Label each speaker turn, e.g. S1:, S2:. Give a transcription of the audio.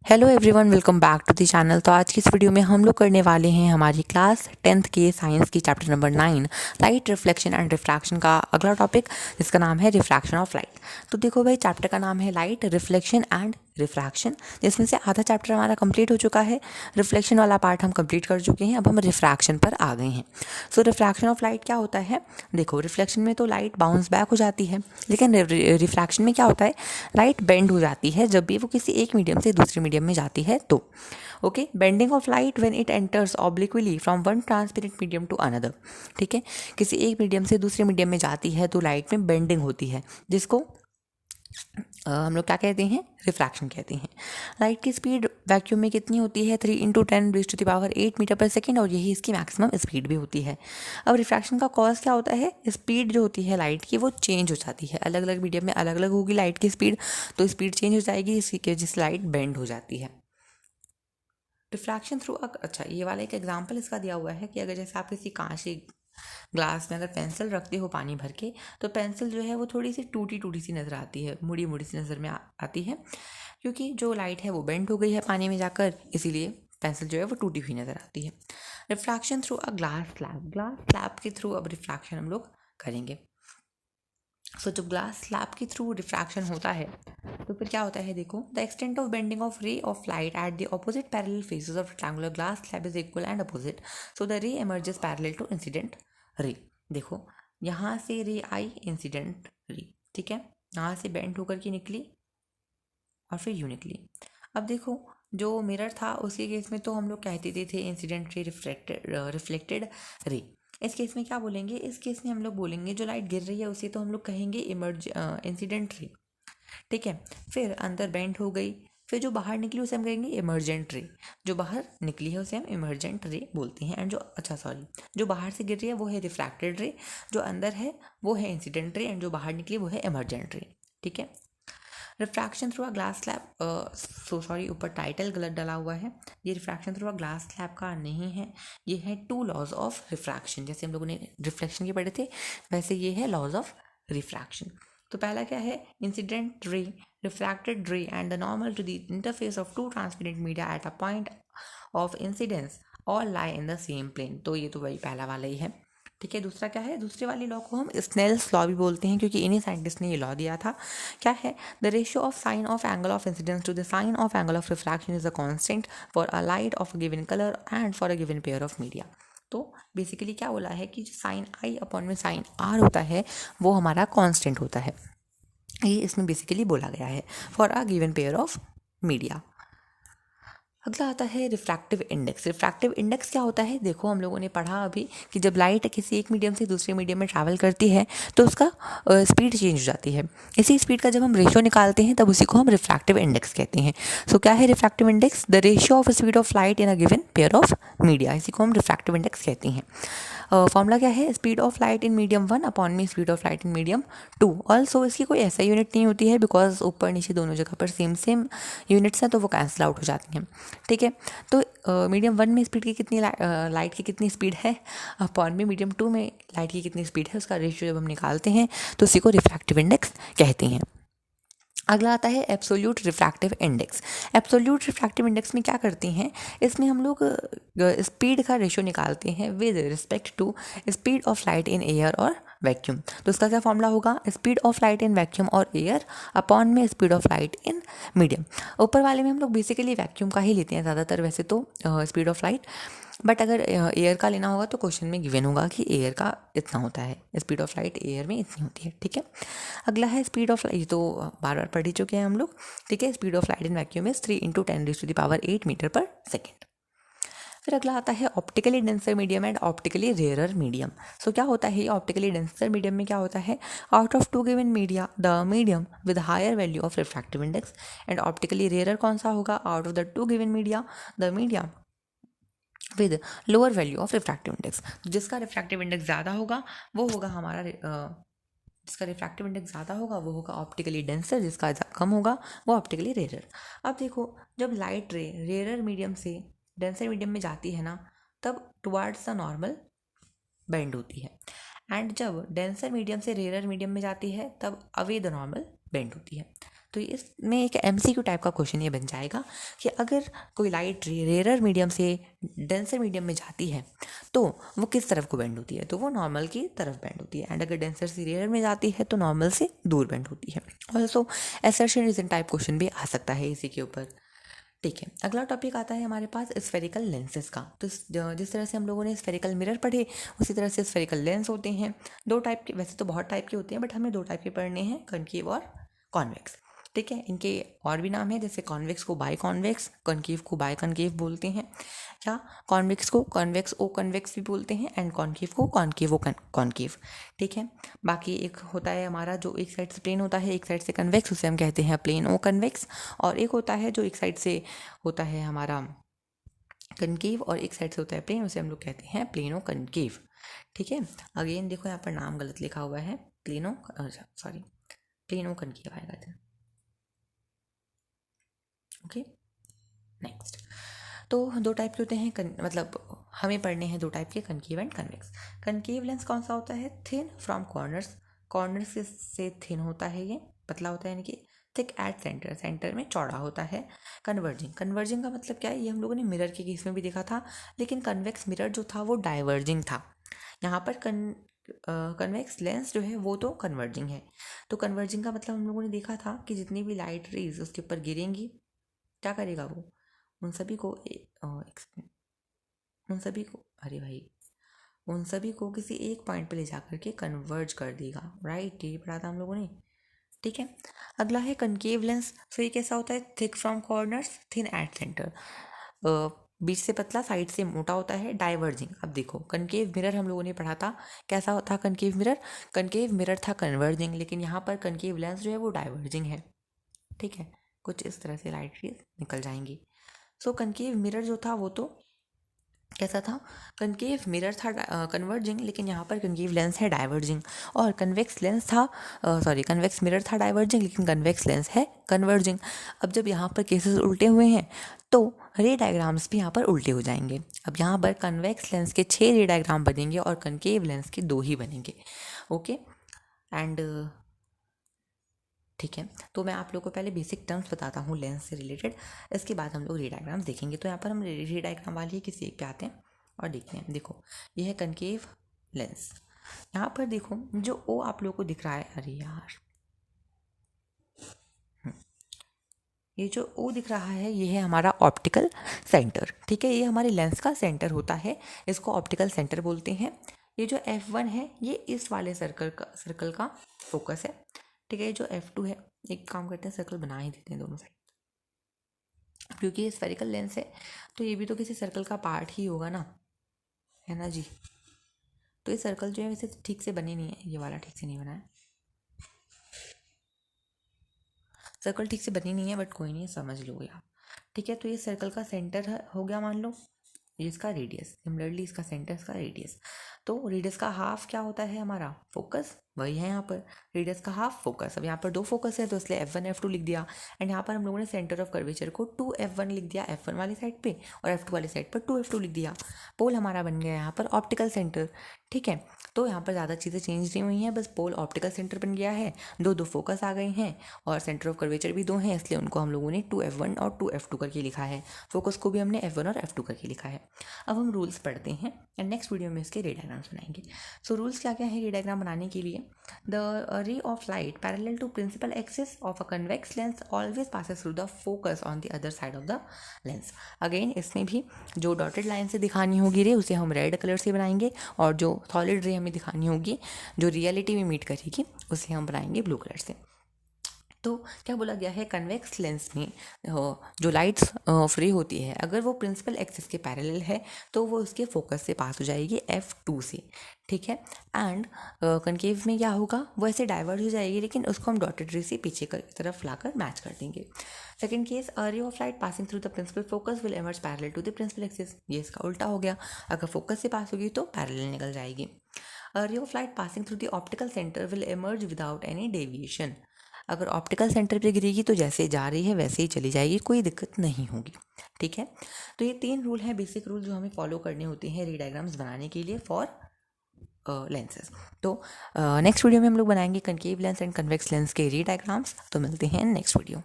S1: Hello everyone, welcome back to the channel. तो आज की इस वीडियो में हम लोग करने वाले हैं हमारी क्लास 10th के साइंस की chapter number 9 light reflection and refraction का अगला टॉपिक, जिसका नाम है रिफ्रैक्शन ऑफ लाइट। तो देखो भाई, चैप्टर का नाम है लाइट रिफ्लेक्शन एंड रिफ्रैक्शन, जिसमें से आधा चैप्टर हमारा कंप्लीट हो चुका है। रिफ्लेक्शन वाला पार्ट हम कंप्लीट कर चुके हैं, अब हम रिफ्रैक्शन पर आ गए हैं। सो रिफ्रैक्शन ऑफ लाइट क्या होता है? देखो, रिफ्लेक्शन में तो लाइट बाउंस बैक हो जाती है, लेकिन रिफ्रैक्शन में क्या होता है? लाइट बेंड हो जाती है जब भी वो किसी एक मीडियम से दूसरे मीडियम में जाती है तो। Okay, bending of light when it enters obliquely from one transparent medium to another. ठीक है, किसी एक मीडियम से दूसरे मीडियम में जाती है तो लाइट में बेंडिंग होती है, जिसको हम लोग क्या कहते हैं? रिफ्रैक्शन कहते हैं। लाइट की स्पीड वैक्यूम में कितनी होती है? 3 × 10⁸ मीटर पर सेकेंड, और यही इसकी मैक्सिमम स्पीड भी होती है। अब रिफ्रैक्शन का कॉज क्या होता है? स्पीड जो होती है लाइट की वो चेंज हो जाती है, अलग अलग मीडियम में अलग अलग होगी लाइट की स्पीड, तो स्पीड चेंज हो जाएगी, इसी की वजह से लाइट बेंड हो जाती है। रिफ्रैक्शन थ्रू अच्छा, ये वाला एक एग्जाम्पल इसका दिया हुआ है कि अगर जैसे आप किसी कांच ग्लास में अगर पेंसिल रखते हो पानी भर के, तो पेंसिल जो है वो थोड़ी सी टूटी टूटी सी नज़र आती है, मुड़ी मुड़ी सी नज़र में आती है, क्योंकि जो लाइट है वो बेंड हो गई है पानी में जाकर, इसीलिए पेंसिल जो है वो टूटी हुई नज़र आती है। Refraction through a glass slab के थ्रू अब रिफ्रैक्शन हम लोग करेंगे। सो जब ग्लास स्लैब के थ्रू रिफ्रैक्शन होता है तो फिर क्या होता है? देखो, the extent of bending of ray of light at the opposite parallel faces of rectangular glass slab is equal and opposite, so the ray emerges parallel to incident ray. देखो, यहाँ से रे आई, इंसिडेंट रे, ठीक है, यहाँ से bend होकर के निकली और फिर यूं निकली। अब देखो, जो मिरर था उसके केस में तो हम लोग कहते थे इंसिडेंट रे, रिफ्लेक्टेड रे। इस केस में क्या बोलेंगे? इस केस में हम लोग बोलेंगे जो लाइट गिर रही है उसे तो हम लोग कहेंगे इंसिडेंट रे। ठीक है, फिर अंदर बेंड हो गई, फिर जो बाहर निकली उसे हम कहेंगे इमर्जेंट रे। जो बाहर निकली है उसे हम इमर्जेंट रे बोलते हैं, एंड जो बाहर से गिर रही है वो है रिफ्रैक्टेड रे, जो अंदर है वो है इंसिडेंट रे, एंड जो बाहर निकली वो है इमर्जेंट रे। ठीक है, refraction through a glass slab, ऊपर टाइटल गलत डाला हुआ है, ये refraction through a glass slab का नहीं है, ये है 2 लॉज ऑफ रिफ्रैक्शन। जैसे हम लोगों ने रिफ्लेक्शन के पढ़े थे, वैसे ये है लॉज ऑफ रिफ्रैक्शन। तो पहला क्या है? Incident ray, refracted ray and the normal to the interface of two transparent media at a point of incidence all lie in the same plane. तो ये तो वही पहला वाला ही है। ठीक है, दूसरा क्या है? दूसरे वाले लॉ को हम स्नेल्स लॉ भी बोलते हैं, क्योंकि इन्हीं साइंटिस्ट ने ये लॉ दिया था। क्या है? The ratio of sine of angle of incidence to the sine of angle of refraction is a constant for a light of a given colour and for a given pair of media. तो basically क्या बोला है कि जो sine i upon में sine r होता है वो हमारा कांस्टेंट होता है, ये इसमें बेसिकली बोला गया है for a given pair of media. अगला आता है रिफ्रैक्टिव इंडेक्स। रिफ्रैक्टिव इंडेक्स क्या होता है? देखो, हम लोगों ने पढ़ा अभी कि जब लाइट किसी एक मीडियम से दूसरे मीडियम में ट्रैवल करती है तो उसका स्पीड चेंज हो जाती है। इसी स्पीड का जब हम रेशियो निकालते हैं तब उसी को हम रिफ्रैक्टिव इंडेक्स कहते हैं। सो क्या है refractive index? The ratio of speed of light in a given pair of media, इसी को हम रिफ्रैक्टिव इंडेक्स कहते हैं। फॉर्मूला क्या है? Speed of light in medium 1 upon में speed of light in medium 2। Also इसकी कोई ऐसा यूनिट नहीं होती है, बिकॉज ऊपर नीचे दोनों जगह पर सेम सेम यूनिट्स हैं, तो वो कैंसिल आउट हो जाती हैं। ठीक है, तो मीडियम 1 में स्पीड की कितनी लाइट की कितनी स्पीड है अपॉन में मीडियम 2 में लाइट की कितनी स्पीड है, उसका रेशियो जब हम निकालते हैं तो उसी को रिफ्रैक्टिव इंडेक्स कहते हैं। अगला आता है absolute refractive index. Absolute refractive index में क्या करते हैं? इसमें हम लोग स्पीड का रेशियो निकालते हैं with respect to speed of light in air और वैक्यूम। तो इसका क्या फॉर्मूला होगा? Speed of light in vacuum और एयर अपॉन में speed of light in medium. ऊपर वाले में हम लोग बेसिकली वैक्यूम का ही लेते हैं ज़्यादातर वैसे तो स्पीड ऑफ लाइट, बट अगर एयर का लेना होगा तो क्वेश्चन में गिवन होगा कि एयर का इतना होता है, स्पीड ऑफ लाइट एयर में इतनी होती है। ठीक है, अगला है स्पीड ऑफ लाइट, ये तो बार बार पढ़ ही चुके हैं हम लोग। ठीक है, speed of light in vacuum is 3 × 10⁸ metre पर सेकेंड। फिर अगला आता है optically denser medium and optically rarer medium. So क्या होता है ऑप्टिकली डेंसर मीडियम में? क्या होता है? Out of 2 given media the medium with higher value of refractive index, and optically rarer कौन सा होगा? Out of the 2 given media the medium with lower value of refractive index. जिसका refractive index ज़्यादा होगा वो होगा हमारा जिसका रिफ्रैक्टिव इंडेक्स ज़्यादा होगा वो होगा ऑप्टिकली डेंसर, जिसका कम होगा वो ऑप्टिकली रेयर। अब देखो, जब लाइट रे रेयर मीडियम से डेंसर मीडियम में जाती है ना, तब टुवार्ड्स द नॉर्मल बेंड होती है, एंड जब डेंसर मीडियम से रेयर मीडियम में जाती है तब अवे द नॉर्मल बेंड होती है। तो इसमें एक MCQ टाइप का क्वेश्चन ये बन जाएगा कि अगर कोई लाइट रेयर मीडियम से डेंसर मीडियम में जाती है तो वो किस तरफ को बेंड होती है, तो वो नॉर्मल की तरफ बेंड होती है, एंड अगर डेंसर से रेयर में जाती है तो नॉर्मल से दूर बेंड होती है। Also assertion reason type question भी आ सकता है इसी के ऊपर। ठीक है, अगला टॉपिक आता है हमारे पास स्फेरिकल लेंसेज का। तो जिस तरह से हम लोगों ने स्फेरिकल मिरर पढ़े उसी तरह से स्फेरिकल लेंस होते हैं। दो टाइप के, वैसे तो बहुत टाइप के होते हैं बट हमें दो टाइप के पढ़ने हैं, कनकेव और कॉन्वेक्स। ठीक है, इनके और भी नाम है, जैसे कॉन्वेक्स को बाय कॉन्वेक्स, कनकेव को बाय कनकेव बोलते हैं, या कॉन्वेक्स को कॉन्वेक्स ओ कन्वेक्स भी बोलते हैं, एंड कॉन्केव को कॉन्केव ओ कॉन्केव। ठीक है, बाकी एक होता है हमारा जो एक साइड से प्लेन होता है एक साइड से कन्वेक्स, उसे हम कहते हैं प्लेन ओ कन्वेक्स, और एक होता है जो एक साइड से होता है हमारा कनकेव और एक साइड से होता है प्लेन, उसे हम लोग कहते हैं प्लेनो कनकेव। ठीक है, अगेन देखो यहाँ पर नाम गलत लिखा हुआ है, प्लेनो सॉरी प्लेनो कनकेव आएगा था। Okay, next. तो दो टाइप के होते हैं मतलब हमें पढ़ने हैं दो टाइप के, concave and convex. Concave lens कौन सा होता है? थिन फ्रॉम कॉर्नर्स, कॉर्नर्स से थिन होता है, ये पतला होता है, यानी कि थिक एट सेंटर, सेंटर में चौड़ा होता है। कन्वर्जिंग, कन्वर्जिंग का मतलब क्या है? ये हम लोगों ने मिरर के केस में भी देखा था, लेकिन कन्वेक्स मिरर जो था वो डाइवर्जिंग था। यहाँ पर कन्वेक्स लेंस जो है वो तो कन्वर्जिंग है। तो कन्वर्जिंग का मतलब हम लोगों ने देखा था कि जितनी भी लाइट रेज उसके ऊपर गिरेंगी, क्या करेगा वो? उन सभी को अरे भाई, उन सभी को किसी एक पॉइंट पे ले जाकर के कन्वर्ज कर देगा। राइट, ये पढ़ा था हम लोगों ने। ठीक है, अगला है कनकेव लेंस। तो ये कैसा होता है? Thick from corners, thin at centre, बीच से पतला, साइड से मोटा होता है। डाइवर्जिंग, अब देखो कनकेव मिरर हम लोगों ने पढ़ा था, कैसा होता कनकेव मिरर? कनकेव मिरर था कन्वर्जिंग, लेकिन यहाँ पर कनकेव लेंस जो है वो डाइवर्जिंग है। ठीक है, कुछ इस तरह से लाइट रेज निकल जाएंगी। सो कनकेव मिरर जो था वो तो कैसा था? कनकेव मिरर था कन्वर्जिंग, लेकिन यहाँ पर कनकेव लेंस है डाइवर्जिंग। और कन्वेक्स लेंस था कन्वेक्स मिरर था डाइवर्जिंग, लेकिन कन्वेक्स लेंस है कन्वर्जिंग। अब जब यहाँ पर केसेस उल्टे हुए हैं तो रे डायग्राम्स भी यहाँ पर उल्टे हो जाएंगे। अब यहाँ पर कन्वेक्स लेंस के 6 रे डायग्राम बनेंगे और कनकेव लेंस के 2 ही बनेंगे। ओके, एंड ठीक है, तो मैं आप लोगों को पहले बेसिक टर्म्स बताता हूँ लेंस से रिलेटेड, इसके बाद हम लोग रे डायग्राम्स देखेंगे। तो यहाँ पर हम रे डायग्राम वाली ही किसी एक पे आते हैं और देखते हैं। देखो, ये है कनकेव लेंस। यहाँ पर देखो जो ओ आप लोगों को दिख रहा है, अरे यार, ये जो ओ दिख रहा है ये है हमारा ऑप्टिकल सेंटर। ठीक है, ये हमारे लेंस का सेंटर होता है, इसको ऑप्टिकल सेंटर बोलते हैं। ये जो F1 है ये इस वाले सर्कल का फोकस है। ठीक है, ये जो F2 है, एक काम करते हैं सर्कल बना ही देते हैं दोनों साइड, क्योंकि ये स्फेरिकल लेंस है तो ये भी तो किसी सर्कल का पार्ट ही होगा ना, है ना जी। तो ये सर्कल जो है वैसे ठीक से बनी नहीं है, ये वाला ठीक से नहीं बना है, सर्कल ठीक से बनी नहीं है, बट कोई नहीं, समझ लोगे आप। ठीक है, तो ये सर्कल का सेंटर हो गया मान लो, ये इसका रेडियस, सिमिलरली इसका सेंटर, इसका रेडियस। तो रेडियस का हाफ क्या होता है हमारा? फोकस, वही है यहाँ पर, रेडियस का हाफ फोकस। अब यहाँ पर 2 फोकस है तो इसलिए F1 F2 लिख दिया, एंड यहाँ पर हम लोगों ने सेंटर ऑफ कर्वेचर को 2F1 लिख दिया F1 वाली साइड पे, और F2 वाली साइड पर 2F2 लिख दिया। पोल हमारा बन गया यहाँ पर ऑप्टिकल सेंटर। ठीक है, तो यहाँ पर ज़्यादा चीज़ें चेंज नहीं हुई हैं, बस पोल ऑप्टिकल सेंटर बन गया है, 2 फोकस आ गए हैं, और सेंटर ऑफ कर्वेचर भी 2 हैं, इसलिए उनको हम लोगों ने 2F1 और 2F2 करके लिखा है। फोकस को भी हमने F1 और F2 करके लिखा है। अब हम रूल्स पढ़ते हैं एंड नेक्स्ट वीडियो में इसके रे डायग्राम्स बनाएंगे। सो रूल्स क्या क्या है रे डायग्राम बनाने के लिए? The ray of light parallel to principal axis of a convex lens always passes through the focus on the other side of the lens. Again इसमें भी जो डॉटेड लाइन से दिखानी होगी रे, उसे हम रेड कलर से बनाएंगे, और जो सॉलिड रे हमें दिखानी होगी जो रियलिटी में मीट करेगी, उसे हम बनाएंगे ब्लू कलर से। तो क्या बोला गया है? कन्वेक्स लेंस में जो लाइट्स फ्री होती है, अगर वो प्रिंसिपल एक्सिस के पैरेलल है तो वो उसके फोकस से पास हो जाएगी F2 से। ठीक है, एंड कनकेव में क्या होगा? वो ऐसे डाइवर्ट हो जाएगी, लेकिन उसको हम डॉटेड रे से पीछे की तरफ लाकर मैच कर देंगे। Second case, a ray of light passing through the principal focus will emerge parallel to the principal axis. ये इसका उल्टा हो गया, अगर फोकस से पास होगी तो पैरेलल निकल जाएगी। A ray of light passing through the optical centre will emerge without any deviation. अगर ऑप्टिकल सेंटर पे गिरेगी तो जैसे जा रही है वैसे ही चली जाएगी, कोई दिक्कत नहीं होगी। ठीक है, तो ये 3 रूल हैं, बेसिक रूल, जो हमें फॉलो करने होते हैं रे डायग्राम्स बनाने के लिए फॉर लेंसेज। तो नेक्स्ट वीडियो में हम लोग बनाएंगे concave lens and convex lens के री डायग्राम्स। तो मिलते हैं नेक्स्ट वीडियो।